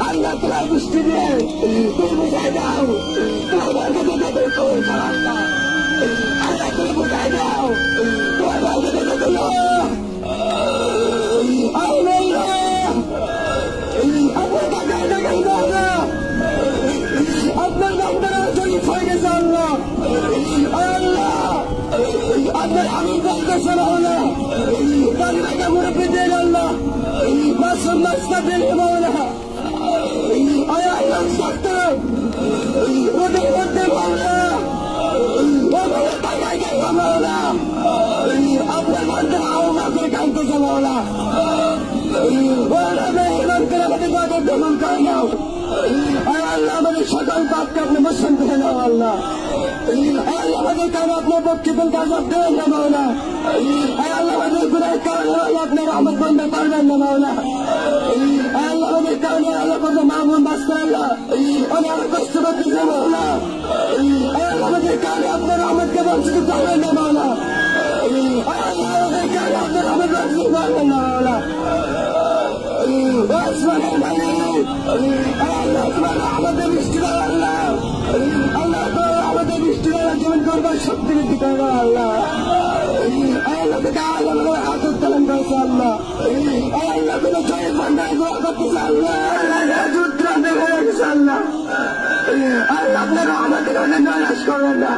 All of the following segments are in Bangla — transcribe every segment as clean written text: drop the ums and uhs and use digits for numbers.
আল্লাহ তোমার দৃষ্টি দিয়ে তুমি বুঝাই দাও তোমার কাছে কবুল করো আল্লাহ। আল্লাহ তুমি বুঝাই দাও তোমার কাছে কবুল আপনার বান্দারা শরীফ হয়ে গেছে আল্লাহ। আল্লাহ আপনার আমি বলতেছে মাওলা বান্দাকে মুরব্বি দেন আল্লাহ মাসুম মাস্তাফিল মাওলা আল্লাহ সত্য ওদের মধ্যে মাওলা ওদের টাকায় গেছে মাওলা আপনার বান্দা আমাদের কাঁদতেছে মাওলা ওরা মেহমান করে আমাদের বাজার দমন করে নাও। আল্লাহ আমাদের সকল পাপকে আপনি মোচন করে নাও আল্লাহ। আল্লাহ আমাদের কারণে আপনার পক্ষে কোন কাজ দেবেন না মাওলা। আল্লাহ আমাদের গুনাহের কারণে আপনার রহমত বন্ধ করবেন না মাওলা। আল্লাহ আমাদের কারণে আল্লাহ কত মামুন বাঁচতে আল্লাহ অনেক কষ্ট করতেছে মাওলা। আল্লাহ আমাদের কারণে আপনার রহমতকে বঞ্চিত করবেন না মাওলা। আল্লাহ আমাদের কারণে আপনার রহমত বঞ্চিত করবেন না মাওলা। আল্লাহ তোমার আমাদের বৃষ্টি দাও আল্লাহ। আল্লাহ আমাদের বৃষ্টি দ্বারা জীবন করবার শক্তি বৃদ্ধি করবো আল্লাহ। আল্লাহ আল্লাহ হাতের চালন করেছে আল্লাহ। আল্লাহ কোনো জয়ের ভান্ডার দোয়া করতেছে আল্লাহ। যুদ্ধ হয়ে গেছে আল্লাহ। আল্লাহ আপনার আমাদের অনেক নৈরাশ করবেন না।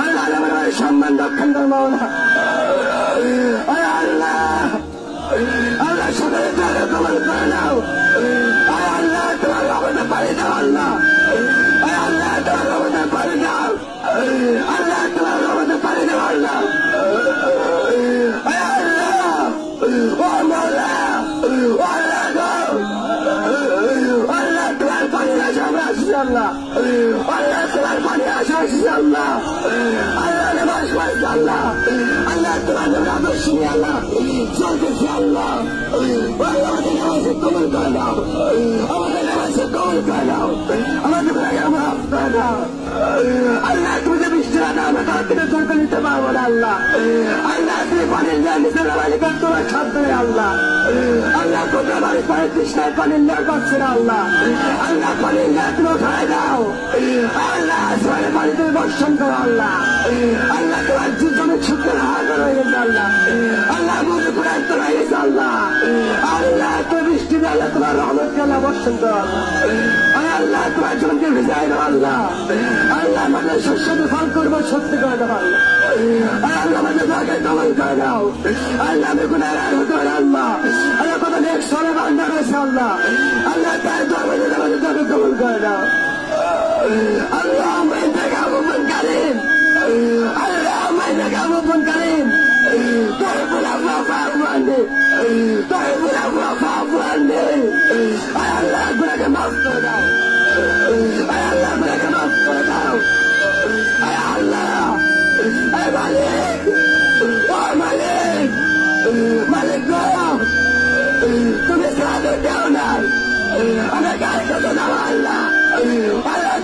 আল্লাহ আমাদের সম্মান রক্ষণ করবো না আল্লাহ। আল্লাহ সকলে তারা কবল করে নাও। আল্লাহ তোমার রহমতে পারে দাও আল্লাহ। আল্লাহ তোমার রহমতে পারে দাও। আল্লাহ তোমার রহমতে পারে দাও আল্লাহ। আল্লাহ ও মাওলা আল্লাহ তোমার পানি আসা আমরা আসছি আল্লাহ। আল্লাহ তোমার পানি আসা আসছি আল্লাহ। আল্লাহ নামাজ পড়ছি আল্লাহ। আল্লাহ তোমার নামে আদর্শ নিয়ে আল্লাহ চলতেছি আল্লাহ। আমাদের নামাজে কবুল করে দাও। আমাদের নামাজে কবুল করে দাও। আমাদের মাফ করে দাও আল্লাহ। তুমি যে বৃষ্টি না আমরা তার থেকে চলতে নিতে পারবো না আল্লাহ। আল্লাহ তুমি পানির নেয় নিতে নামাজি কর তোমার সাধ্য আল্লাহ। আল্লাহ কোথায় বাড়ি পানির তৃষ্ণায় পানির নেয় পাচ্ছে না আল্লাহ। আল্লাহ পানির নেয় তুমি খাই দাও আল্লাহ। আসমানের পানি তুমি বর্ষণ করো আল্লাহ। আল্লাহ তোমার জীবনের ছুটের হাত রয়ে গেছে আল্লাহ। আল্লাহ বুঝে করে রয়ে গেছে আল্লাহ। আল্লাহ তুমি বৃষ্টি আল্লাহ তোমার রহমত আল্লাহ বর্ষণ করো আল্লাহ। তোমার জনকে ভিজাই দাও আল্লাহ। আল্লাহ আমাদের শস্যতে ফল করবো সত্যি করে দাও আল্লাহ। আল্লাহ আমাদের তাকে কবল করে দাও আল্লাহ। আমি গুনার হতো আল্লাহ। আল্লাহ কত নেক সরে বান্ধা রয়েছে আল্লাহ। আল্লাহ তার আমাদের আমাদের তাকে কবল করে দাও আল্লাহ। আমায় দেখাবো মন কারিম আল্লাহ। আমায় দেখাবো মন কারিম তোর বলা ফাফানে তোর বলা ফাফানে আল্লাহ গুনাকে মাফ করে দাও আল্লাহ। গুনাকে মাফ করে দাও আল্লাহ। মালিক ও মালিক মালিক তুমি সাথে দেও নাই। আমরা কাজ করতে দাও আল্লাহ। আল্লাহ